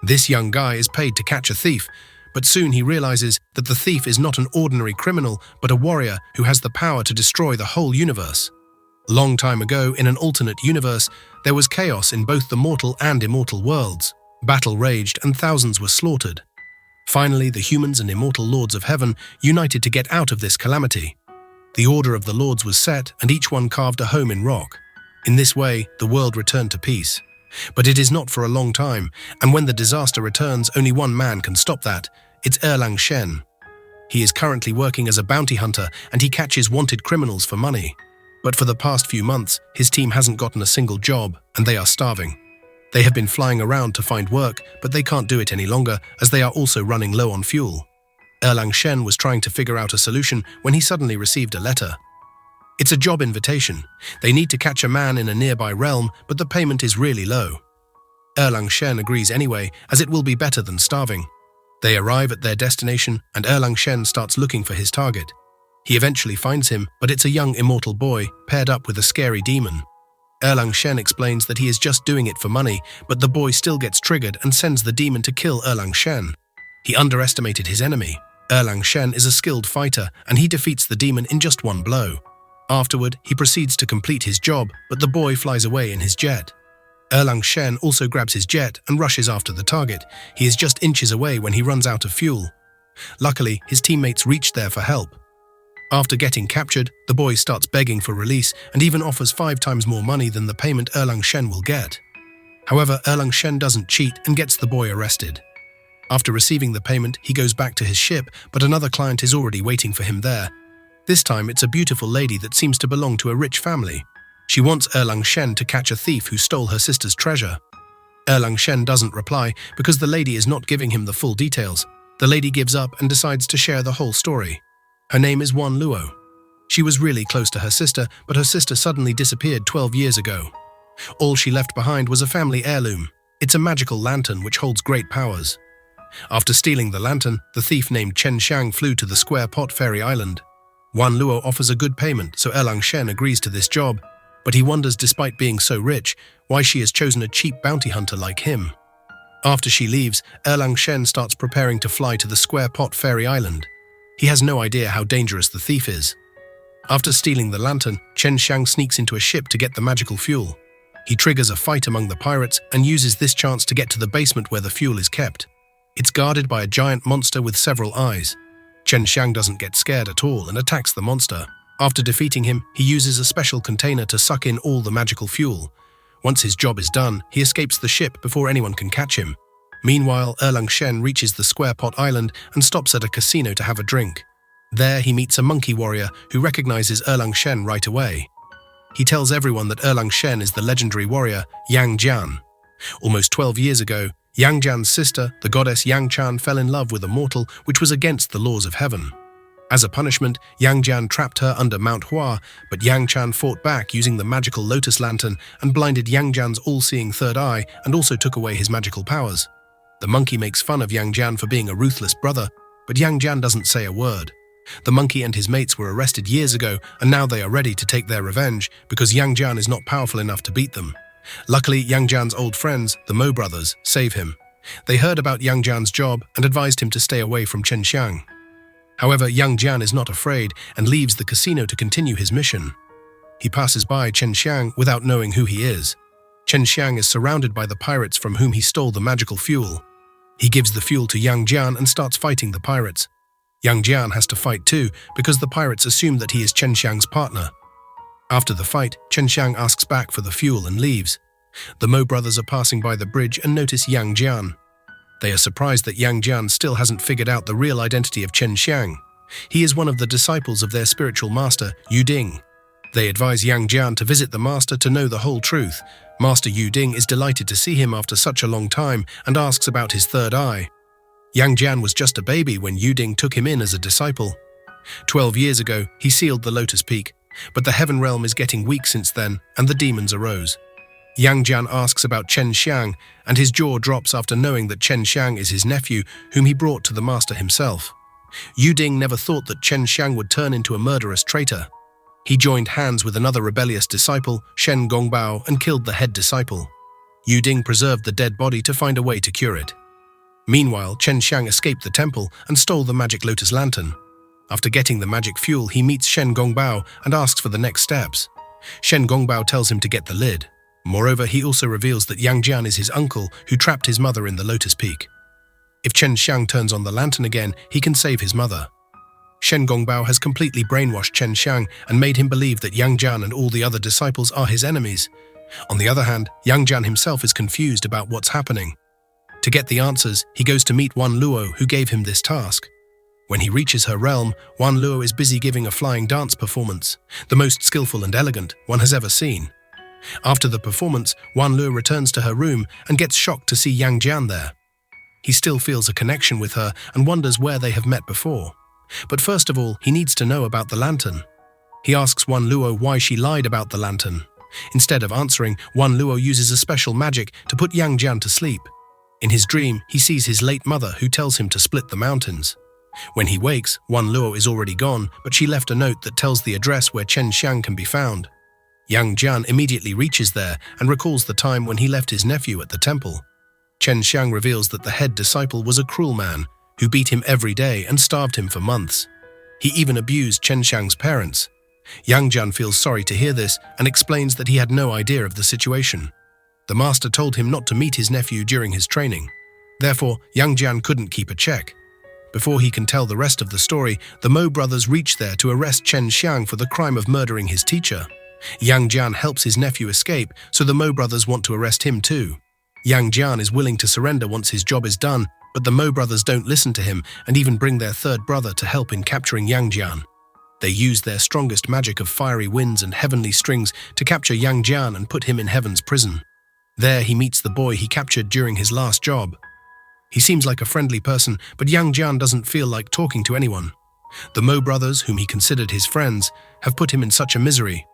This young guy is paid to catch a thief, but soon he realizes that the thief is not an ordinary criminal, but a warrior who has the power to destroy the whole universe. Long time ago, in an alternate universe, there was chaos in both the mortal and immortal worlds. Battle raged and thousands were slaughtered. Finally, the humans and immortal lords of heaven united to get out of this calamity. The order of the lords was set, and each one carved a home in rock. In this way, the world returned to peace. But it is not for a long time, and when the disaster returns, only one man can stop that. It's Erlang Shen. He is currently working as a bounty hunter, and he catches wanted criminals for money. But for the past few months, his team hasn't gotten a single job, and they are starving. They have been flying around to find work, but they can't do it any longer, as they are also running low on fuel. Erlang Shen was trying to figure out a solution when he suddenly received a letter. It's a job invitation. They need to catch a man in a nearby realm, but the payment is really low. Erlang Shen agrees anyway, as it will be better than starving. They arrive at their destination, and Erlang Shen starts looking for his target. He eventually finds him, but it's a young immortal boy paired up with a scary demon. Erlang Shen explains that he is just doing it for money, but the boy still gets triggered and sends the demon to kill Erlang Shen. He underestimated his enemy. Erlang Shen is a skilled fighter, and he defeats the demon in just one blow. Afterward, he proceeds to complete his job, but the boy flies away in his jet. Erlang Shen also grabs his jet and rushes after the target. He is just inches away when he runs out of fuel. Luckily, his teammates reach there for help. After getting captured, the boy starts begging for release and even offers 5 times more money than the payment Erlang Shen will get. However, Erlang Shen doesn't cheat and gets the boy arrested. After receiving the payment, he goes back to his ship, but another client is already waiting for him there. This time, it's a beautiful lady that seems to belong to a rich family. She wants Erlang Shen to catch a thief who stole her sister's treasure. Erlang Shen doesn't reply because the lady is not giving him the full details. The lady gives up and decides to share the whole story. Her name is Wan Luo. She was really close to her sister, but her sister suddenly disappeared 12 years ago. All she left behind was a family heirloom. It's a magical lantern which holds great powers. After stealing the lantern, the thief named Chen Xiang flew to the Square Pot Fairy Island. Wan Luo offers a good payment, so Erlang Shen agrees to this job, but he wonders, despite being so rich, why she has chosen a cheap bounty hunter like him. After she leaves, Erlang Shen starts preparing to fly to the Square Pot Fairy Island. He has no idea how dangerous the thief is. After stealing the lantern, Chen Xiang sneaks into a ship to get the magical fuel. He triggers a fight among the pirates and uses this chance to get to the basement where the fuel is kept. It's guarded by a giant monster with several eyes. Chen Xiang doesn't get scared at all and attacks the monster. After defeating him, he uses a special container to suck in all the magical fuel. Once his job is done, he escapes the ship before anyone can catch him. Meanwhile, Erlang Shen reaches the Square Pot Island and stops at a casino to have a drink. There, he meets a monkey warrior who recognizes Erlang Shen right away. He tells everyone that Erlang Shen is the legendary warrior Yang Jian. Almost 12 years ago, Yang Jian's sister, the goddess Yang Jian, fell in love with a mortal which was against the laws of heaven. As a punishment, Yang Jian trapped her under Mount Hua, but Yang Jian fought back using the magical lotus lantern and blinded Yang Jian's all-seeing third eye and also took away his magical powers. The monkey makes fun of Yang Jian for being a ruthless brother, but Yang Jian doesn't say a word. The monkey and his mates were arrested years ago, and now they are ready to take their revenge because Yang Jian is not powerful enough to beat them. Luckily, Yang Jian's old friends, the Mo brothers, save him. They heard about Yang Jian's job and advised him to stay away from Chen Xiang. However, Yang Jian is not afraid and leaves the casino to continue his mission. He passes by Chen Xiang without knowing who he is. Chen Xiang is surrounded by the pirates from whom he stole the magical fuel. He gives the fuel to Yang Jian and starts fighting the pirates. Yang Jian has to fight too because the pirates assume that he is Chen Xiang's partner. After the fight, Chen Xiang asks back for the fuel and leaves. The Mo brothers are passing by the bridge and notice Yang Jian. They are surprised that Yang Jian still hasn't figured out the real identity of Chen Xiang. He is one of the disciples of their spiritual master, Yu Ding. They advise Yang Jian to visit the master to know the whole truth. Master Yu Ding is delighted to see him after such a long time and asks about his third eye. Yang Jian was just a baby when Yu Ding took him in as a disciple. 12 years ago, he sealed the Lotus Peak, but the heaven realm is getting weak since then, and the demons arose. Yang Jian asks about Chen Xiang, and his jaw drops after knowing that Chen Xiang is his nephew, whom he brought to the master himself. Yu Ding never thought that Chen Xiang would turn into a murderous traitor. He joined hands with another rebellious disciple, Shen Gongbao, and killed the head disciple. Yu Ding preserved the dead body to find a way to cure it. Meanwhile, Chen Xiang escaped the temple and stole the magic lotus lantern. After getting the magic fuel, he meets Shen Gongbao and asks for the next steps. Shen Gongbao tells him to get the lid. Moreover, he also reveals that Yang Jian is his uncle who trapped his mother in the Lotus Peak. If Chen Xiang turns on the lantern again, he can save his mother. Shen Gongbao has completely brainwashed Chen Xiang and made him believe that Yang Jian and all the other disciples are his enemies. On the other hand, Yang Jian himself is confused about what's happening. To get the answers, he goes to meet Wan Luo, who gave him this task. When he reaches her realm, Wan Luo is busy giving a flying dance performance, the most skillful and elegant one has ever seen. After the performance, Wan Luo returns to her room and gets shocked to see Yang Jian there. He still feels a connection with her and wonders where they have met before. But first of all, he needs to know about the lantern. He asks Wan Luo why she lied about the lantern. Instead of answering, Wan Luo uses a special magic to put Yang Jian to sleep. In his dream, he sees his late mother who tells him to split the mountains. When he wakes, Wan Luo is already gone, but she left a note that tells the address where Chen Xiang can be found. Yang Jian immediately reaches there and recalls the time when he left his nephew at the temple. Chen Xiang reveals that the head disciple was a cruel man who beat him every day and starved him for months. He even abused Chen Xiang's parents. Yang Jian feels sorry to hear this and explains that he had no idea of the situation. The master told him not to meet his nephew during his training. Therefore, Yang Jian couldn't keep a check. Before he can tell the rest of the story, the Mo brothers reach there to arrest Chen Xiang for the crime of murdering his teacher. Yang Jian helps his nephew escape, so the Mo brothers want to arrest him too. Yang Jian is willing to surrender once his job is done, but the Mo brothers don't listen to him and even bring their third brother to help in capturing Yang Jian. They use their strongest magic of fiery winds and heavenly strings to capture Yang Jian and put him in heaven's prison. There he meets the boy he captured during his last job. He seems like a friendly person, but Yang Jian doesn't feel like talking to anyone. The Mo brothers, whom he considered his friends, have put him in such a misery.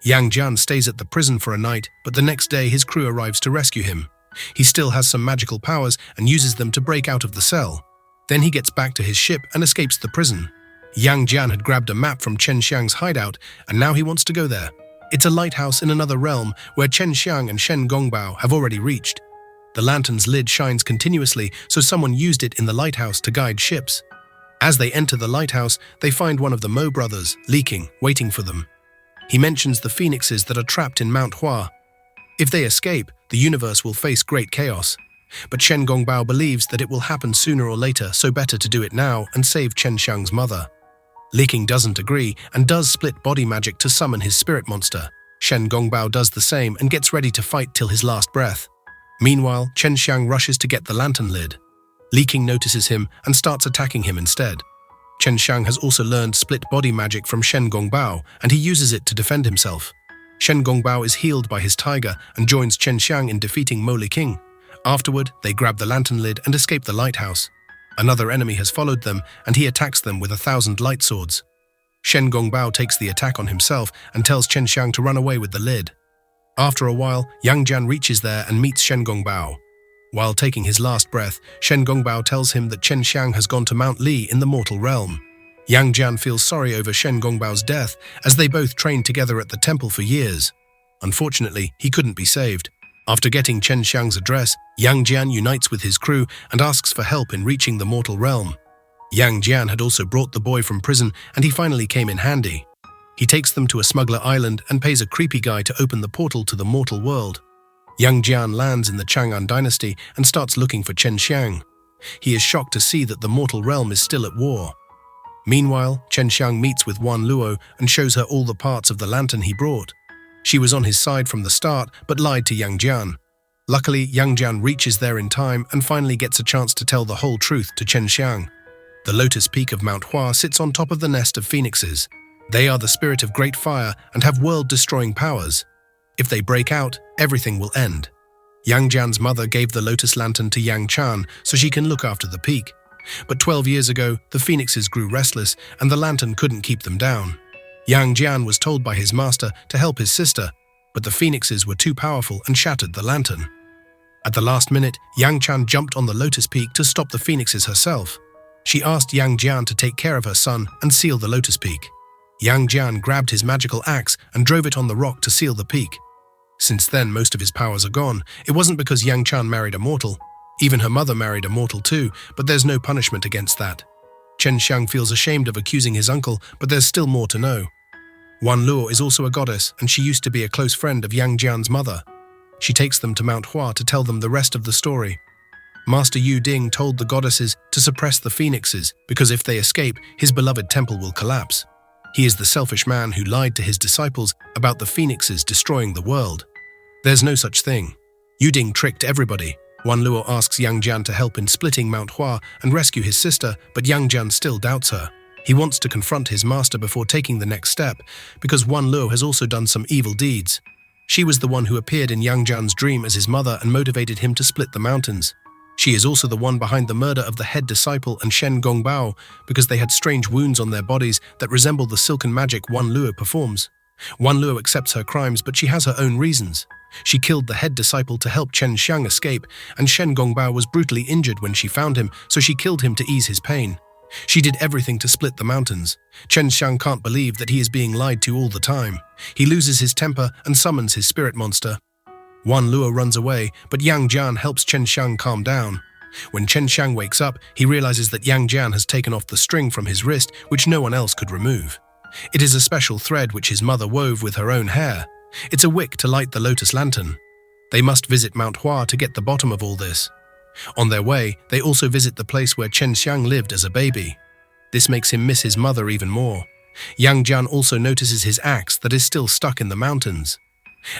Yang Jian stays at the prison for a night, but the next day his crew arrives to rescue him. He still has some magical powers and uses them to break out of the cell. Then he gets back to his ship and escapes the prison. Yang Jian had grabbed a map from Chen Xiang's hideout, and now he wants to go there. It's a lighthouse in another realm where Chen Xiang and Shen Gongbao have already reached. The lantern's lid shines continuously, so someone used it in the lighthouse to guide ships. As they enter the lighthouse, they find one of the Mo brothers, leaking, waiting for them. He mentions the phoenixes that are trapped in Mount Hua. If they escape, the universe will face great chaos. But Shen Gongbao believes that it will happen sooner or later, so better to do it now and save Chen Xiang's mother. Leaking doesn't agree and does split body magic to summon his spirit monster. Shen Gongbao does the same and gets ready to fight till his last breath. Meanwhile, Chen Xiang rushes to get the lantern lid. Leaking notices him and starts attacking him instead. Chen Xiang has also learned split body magic from Shen Gongbao, and he uses it to defend himself. Shen Gongbao is healed by his tiger and joins Chen Xiang in defeating Mo Liking. Afterward, they grab the lantern lid and escape the lighthouse. Another enemy has followed them, and he attacks them with 1,000 light swords. Shen Gongbao takes the attack on himself and tells Chen Xiang to run away with the lid. After a while, Yang Jian reaches there and meets Shen Gongbao. While taking his last breath, Shen Gongbao tells him that Chen Xiang has gone to Mount Li in the mortal realm. Yang Jian feels sorry over Shen Gongbao's death, as they both trained together at the temple for years. Unfortunately, he couldn't be saved. After getting Chen Xiang's address, Yang Jian unites with his crew and asks for help in reaching the mortal realm. Yang Jian had also brought the boy from prison, and he finally came in handy. He takes them to a smuggler island and pays a creepy guy to open the portal to the mortal world. Yang Jian lands in the Chang'an dynasty and starts looking for Chen Xiang. He is shocked to see that the mortal realm is still at war. Meanwhile, Chen Xiang meets with Wan Luo and shows her all the parts of the lantern he brought. She was on his side from the start, but lied to Yang Jian. Luckily, Yang Jian reaches there in time and finally gets a chance to tell the whole truth to Chen Xiang. The Lotus Peak of Mount Hua sits on top of the nest of phoenixes. They are the spirit of great fire and have world-destroying powers. If they break out, everything will end. Yang Jian's mother gave the lotus lantern to Yang Chan so she can look after the peak. But 12 years ago, the phoenixes grew restless and the lantern couldn't keep them down. Yang Jian was told by his master to help his sister, but the phoenixes were too powerful and shattered the lantern. At the last minute, Yang Chan jumped on the lotus peak to stop the phoenixes herself. She asked Yang Jian to take care of her son and seal the lotus peak. Yang Jian grabbed his magical axe and drove it on the rock to seal the peak. Since then, most of his powers are gone. It wasn't because Yang Chan married a mortal. Even her mother married a mortal too, but there's no punishment against that. Chen Xiang feels ashamed of accusing his uncle, but there's still more to know. Wan Luo is also a goddess, and she used to be a close friend of Yang Jian's mother. She takes them to Mount Hua to tell them the rest of the story. Master Yu Ding told the goddesses to suppress the phoenixes, because if they escape, his beloved temple will collapse. He is the selfish man who lied to his disciples about the phoenixes destroying the world. There's no such thing. Yu Ding tricked everybody. Wan Luo asks Yang Jian to help in splitting Mount Hua and rescue his sister, but Yang Jian still doubts her. He wants to confront his master before taking the next step, because Wan Luo has also done some evil deeds. She was the one who appeared in Yang Jian's dream as his mother and motivated him to split the mountains. She is also the one behind the murder of the head disciple and Shen Gongbao, because they had strange wounds on their bodies that resemble the silken magic Wan Luo performs. Wan Luo accepts her crimes, but she has her own reasons. She killed the head disciple to help Chen Xiang escape, and Shen Gongbao was brutally injured when she found him, so she killed him to ease his pain. She did everything to split the mountains. Chen Xiang can't believe that he is being lied to all the time. He loses his temper and summons his spirit monster. Wan Luo runs away, but Yang Jian helps Chen Xiang calm down. When Chen Xiang wakes up, he realizes that Yang Jian has taken off the string from his wrist, which no one else could remove. It is a special thread which his mother wove with her own hair. It's a wick to light the lotus lantern. They must visit Mount Hua to get the bottom of all this. On their way, they also visit the place where Chen Xiang lived as a baby. This makes him miss his mother even more. Yang Jian also notices his axe that is still stuck in the mountains.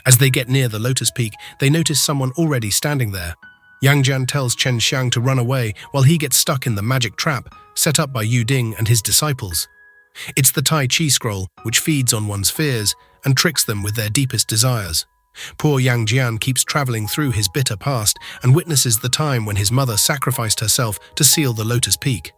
As they get near the lotus peak, they notice someone already standing there. Yang Jian tells Chen Xiang to run away while he gets stuck in the magic trap set up by Yu Ding and his disciples. It's the Tai Chi scroll which feeds on one's fears and tricks them with their deepest desires. Poor Yang Jian keeps traveling through his bitter past and witnesses the time when his mother sacrificed herself to seal the lotus peak.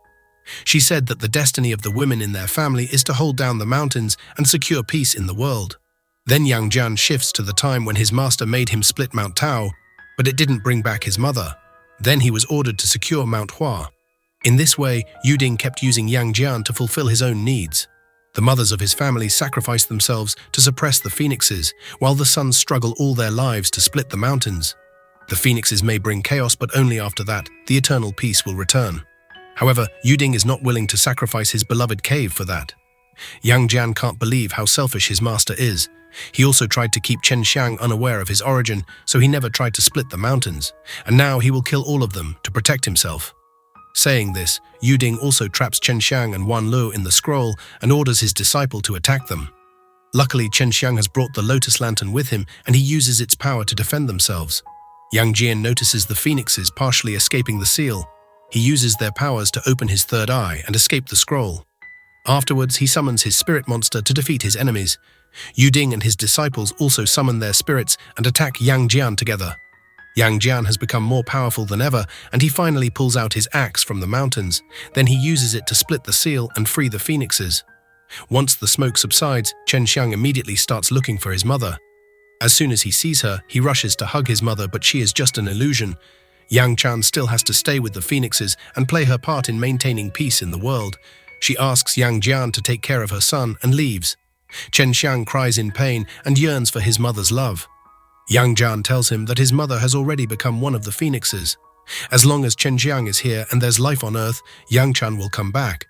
She said that the destiny of the women in their family is to hold down the mountains and secure peace in the world. Then Yang Jian shifts to the time when his master made him split Mount Tao, but it didn't bring back his mother. Then he was ordered to secure Mount Hua. In this way, Yu Ding kept using Yang Jian to fulfill his own needs. The mothers of his family sacrificed themselves to suppress the phoenixes, while the sons struggle all their lives to split the mountains. The phoenixes may bring chaos, but only after that, the eternal peace will return. However, Yu Ding is not willing to sacrifice his beloved cave for that. Yang Jian can't believe how selfish his master is. He also tried to keep Chen Xiang unaware of his origin, so he never tried to split the mountains, and now he will kill all of them to protect himself. Saying this, Yu Ding also traps Chen Xiang and Wan Luo in the scroll and orders his disciple to attack them. Luckily, Chen Xiang has brought the lotus lantern with him, and he uses its power to defend themselves. Yang Jian notices the phoenixes partially escaping the seal. He uses their powers to open his third eye and escape the scroll. Afterwards, he summons his spirit monster to defeat his enemies. Yu Ding and his disciples also summon their spirits and attack Yang Jian together. Yang Jian has become more powerful than ever, and he finally pulls out his axe from the mountains. Then he uses it to split the seal and free the phoenixes. Once the smoke subsides, Chen Xiang immediately starts looking for his mother. As soon as he sees her, he rushes to hug his mother, but she is just an illusion. Yang Jian still has to stay with the phoenixes and play her part in maintaining peace in the world. She asks Yang Jian to take care of her son and leaves. Chen Xiang cries in pain and yearns for his mother's love. Yang Jian tells him that his mother has already become one of the phoenixes. As long as Chen Xiang is here and there's life on earth, Yang Jian will come back.